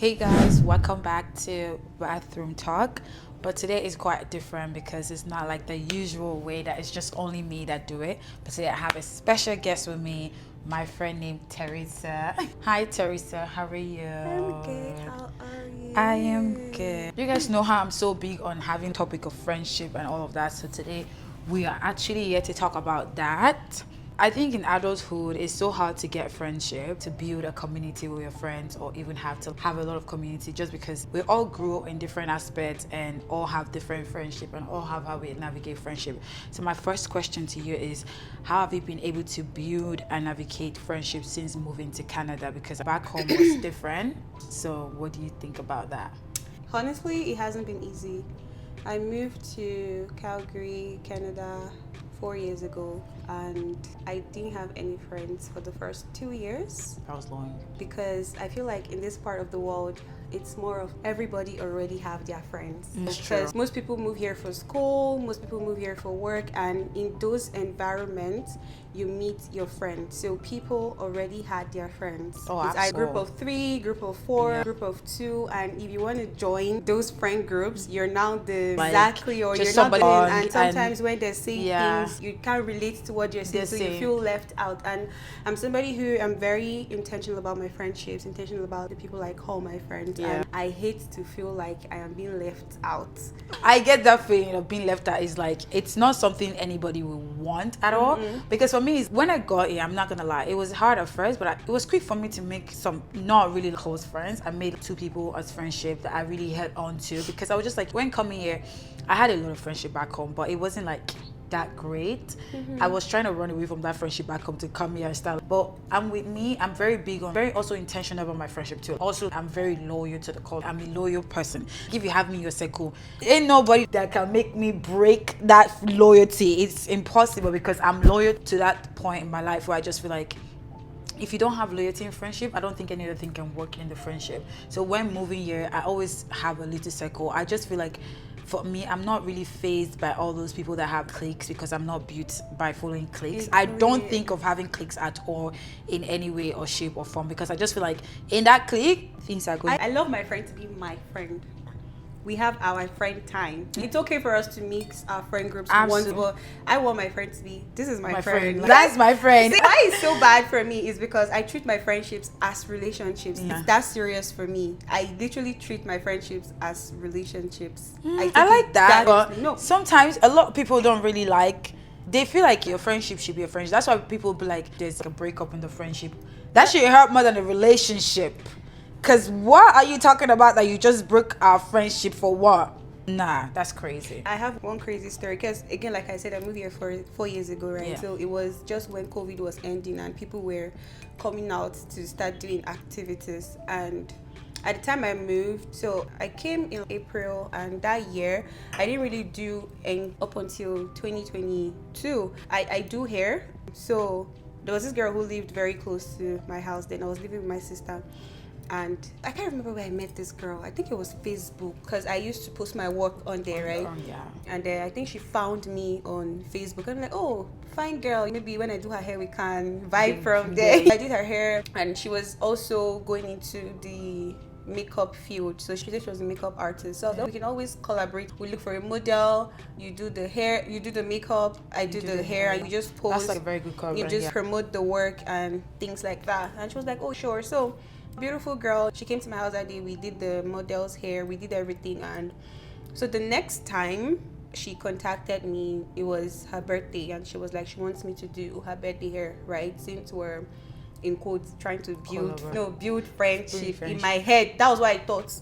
Hey guys, welcome back to Bathroom Talk. But today is quite different because it's not like the usual way that it's just only me that do it. But today I have a special guest with me, my friend named Teresa. Hi Teresa, how are you? I'm good. How are you? I am good. You guys know how I'm so big on having topic of friendship and all of that. So today we are actually here to talk about that. I think in adulthood, it's so hard to get friendship, to build a community with your friends, or even have to have a lot of community just because we all grew in different aspects and all have different friendship and all have how we navigate friendship. So my first question to you is, how have you been able to build and navigate friendship since moving to Canada? Because back home was different. So what do you think about that? Honestly, it hasn't been easy. I moved to Calgary, Canada 4 years ago, and I didn't have any friends for the first 2 years That was long. because I feel like in this part of the world, it's more of everybody already have their friends. It's Because true. most people move here for school, most people move here for work, and in those environments, you meet your friends. So people already had their friends. Oh, It's a group absolutely. of 3, group of 4, Yeah. group of 2, and if you want to join those friend groups, you're now the Like, exactly, or just you're not somebody doing. on And sometimes when they're saying yeah. things, you can't relate to what you're saying, so you saying. feel left out. And I'm somebody who I'm very intentional about my friendships, intentional about the people I call my friends, Yeah. and I hate to feel like I am being left out. I get that feeling of being left out. Is like, it's not something anybody will want at all. Because for me, when I got here, I'm not gonna lie, it was hard at first, but it was quick for me to make some not really close friends. I made 2 people as friendship that I really held on to, because I was just like, when coming here, I had a lot of friendship back home, but it wasn't like that great. I was trying to run away from that friendship back home to come here and start. But I'm very big on, very also intentional about my friendship too. Also, I'm very loyal to the cause. I'm a loyal person. If you have me in your circle, ain't nobody that can make me break that loyalty. It's impossible, because I'm loyal to that point in my life where I just feel like, if you don't have loyalty in friendship, I don't think any other thing can work in the friendship. So when moving here, I always have a little circle. I just feel like, for me, I'm not really fazed by all those people that have cliques, because I'm not built by following cliques. I don't think of having cliques at all in any way or shape or form, because I just feel like in that clique, things are going. I love my friend to be my friend. We have our friend time. It's okay for us to mix our friend groups once, Absolutely. but I want my friend to be, this is my, My friend. friend. Like, That's my friend. See, why it's so bad for me is because I treat my friendships as relationships. Yeah. It's that serious for me. I literally treat my friendships as relationships. take I it like that, but seriously. No. sometimes a lot of people don't really like. They feel like your friendship should be a friendship. That's why people be like, there's a breakup in the friendship. That should hurt more than a relationship. Cause what are you talking about that you just broke our friendship for what? Nah, that's crazy. I have one crazy story because, again, like I said, I moved here 4 years ago, right? Yeah. So it was just when COVID was ending and people were coming out to start doing activities. And at the time I moved, so I came in April, and that year I didn't really do any up until 2022. I do hair. So there was this girl who lived very close to my house. Then I was living with my sister. And I can't remember where I met this girl. I think it was Facebook, because I used to post my work on there, right? Yeah. And I think she found me on Facebook. I'm like, oh, fine girl. Maybe when I do her hair, we can vibe from there. I did her hair, and she was also going into the makeup field. So she said she was a makeup artist. So we can always collaborate. We look for a model. You do the hair, you do the makeup. I do the hair, and you just post. That's like a very good cover. You just yeah. promote the work and things like that. And she was like, oh, sure. So beautiful girl. She came to my house that day. We did the model's hair. We did everything. And so the next time she contacted me, it was her birthday, and she was like, she wants me to do her birthday hair, right? Since we're in quotes trying to build friendship. In my head, that was what I thought.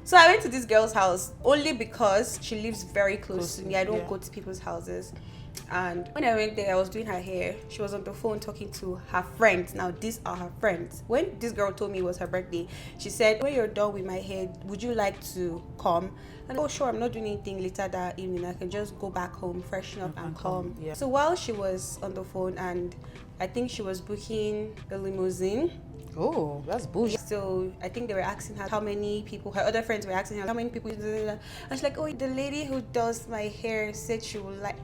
So I went to this girl's house only because she lives very close to me. I don't go to people's houses. And when I went there, I was doing her hair. She was on the phone talking to her friends. Now, these are her friends. When this girl told me it was her birthday, she said, when you're done with my hair, would you like to come? And oh, sure, I'm not doing anything later that evening. I can just go back home, freshen up, and come. Yeah. So while she was on the phone, and I think she was booking a limousine. Oh, that's bullshit. So I think they were asking her how many people, her other friends were asking her how many people. And she's like, oh, the lady who does my hair said she would like.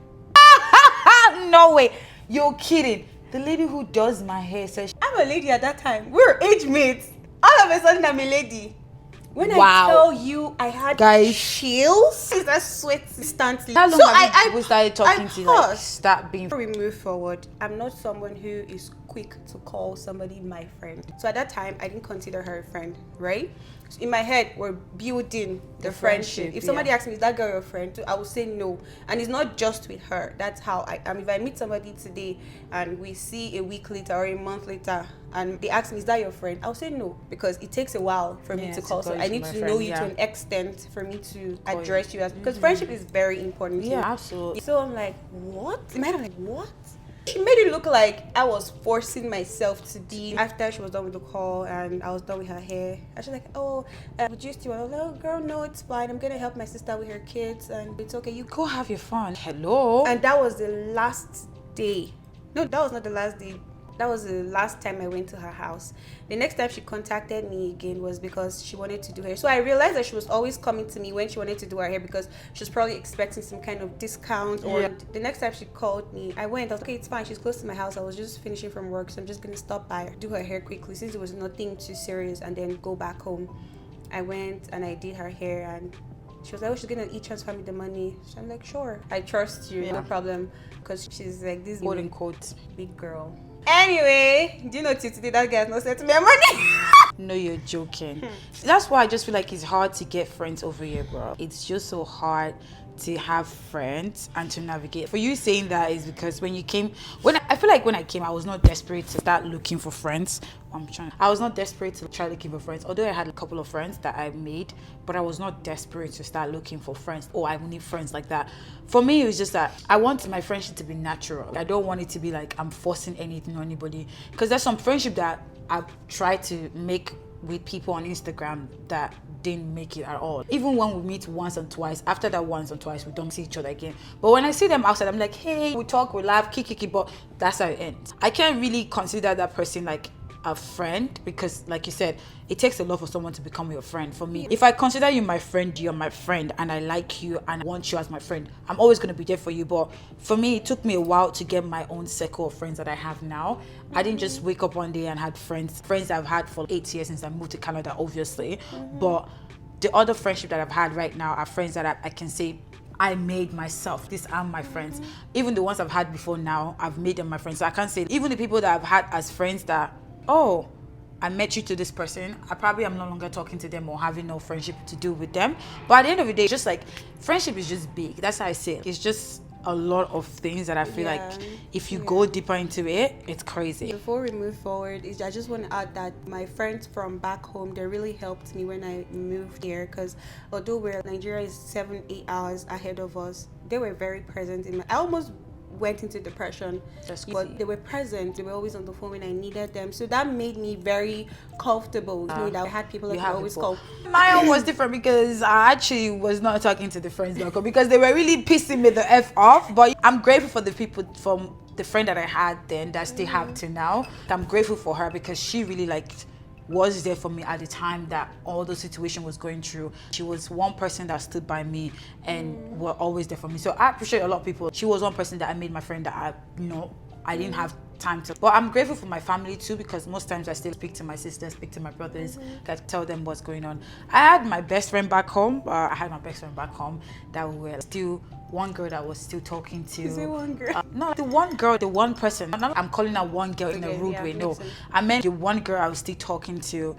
No way. You're kidding. The lady who does my hair says, I'm a lady at that time. We were age mates. All of a sudden, I'm a lady. When Wow. I tell you, I had Guys. chills. I sweat instantly. How long have we started talking to like paused. start being? Before we move forward, I'm not someone who is quick to call somebody my friend. So at that time, I didn't consider her a friend, right? So in my head, we're building the friendship. If somebody asks me, is that girl your friend? I will say no. And it's not just with her. That's how I am. If I meet somebody today and we see a week later or a month later and they ask me, is that your friend? I'll say no, because it takes a while for me to call. So I need to know you to an extent for me to address you as, because friendship is very important. Yeah, absolutely. So I'm like, what? I'm like, what? She made it look like I was forcing myself to be. After she was done with the call and I was done with her hair, I was like, oh, would you still? I was like, oh, girl, no, it's fine. I'm gonna help my sister with her kids, and it's okay. You Go have your fun. Hello. And that was the last day. No, that was not the last day. That was the last time I went to her house. The next time she contacted me again was because she wanted to do her hair. So I realized that she was always coming to me when she wanted to do her hair because she was probably expecting some kind of discount. Or the next time she called me, I went. I was like, okay, it's fine. She's close to my house. I was just finishing from work, so I'm just gonna stop by, do her hair quickly since it was nothing too serious, and then go back home. I went and I did her hair, and she was like, oh, she's gonna transfer me the money. So I'm like, sure, I trust you, no problem, because she's like this quote unquote big girl. Anyway, do you know till today that guy has not sent me money? No, you're joking. That's why I just feel like it's hard to get friends over here, bro. It's just so hard to have friends and to navigate. For you saying that is because when you came, I feel like when I came, I was not desperate to start looking for friends. I was not desperate to try looking for friends. Although I had a couple of friends that I made, but I was not desperate to start looking for friends. Oh, I need friends like that. For me, it was just that I want my friendship to be natural. I don't want it to be like I'm forcing anything on anybody. Because there's some friendship that I've tried to make with people on Instagram that didn't make it at all. Even when we meet once and twice, after that once and twice, we don't see each other again. But when I see them outside, I'm like, hey, we talk, we laugh, kiki, but that's how it ends. I can't really consider that person like a friend because, like you said, it takes a lot for someone to become your friend. For me, if I consider you my friend, you're my friend, and I like you and I want you as my friend, I'm always going to be there for you. But for me, it took me a while to get my own circle of friends that I have now. I didn't just wake up one day and had friends I've had for 8 years since I moved to Canada, obviously. But the other friendship that I've had right now are friends that I can say I made myself. These are my friends. Even the ones I've had before now, I've made them my friends. So I can't say, even the people that I've had as friends that, oh, I met you to this person, I probably am no longer talking to them or having no friendship to do with them. But at the end of the day, just like friendship is just big. That's how I say it. It's just a lot of things that I feel like if you go deeper into it, it's crazy. Before we move forward, I just want to add that my friends from back home, they really helped me when I moved here, because although Nigeria is 7-8 hours ahead of us, they were very present in I almost went into depression, but they were present. They were always on the phone when I needed them, so that made me very comfortable. That I had people that I always call. My own was different because I actually was not talking to the friends because they were really pissing me the F off. But I'm grateful for the people from the friend that I had then that I still have to now. I'm grateful for her because she really was there for me at the time that all the situation was going through. She was one person that stood by me and were always there for me. So I appreciate a lot of people. She was one person that I made my friend that I didn't have time to. But I'm grateful for my family too, because most times I still speak to my sisters, speak to my brothers, tell them what's going on. I had my best friend back home. That we were still one girl that was still talking to. Is it one girl? No, the one girl, the one person. I'm calling her one girl in a rude way. No, I meant the one girl I was still talking to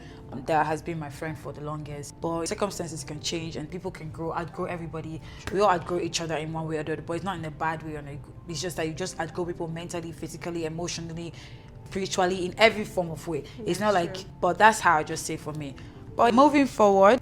that has been my friend for the longest. But circumstances can change and people can outgrow everybody. We all outgrow each other in one way or the other, but it's not in a bad way. It's just that you just outgrow people mentally, physically, emotionally, spiritually, in every form of way. It's not like, but that's how I just say for me. But moving forward,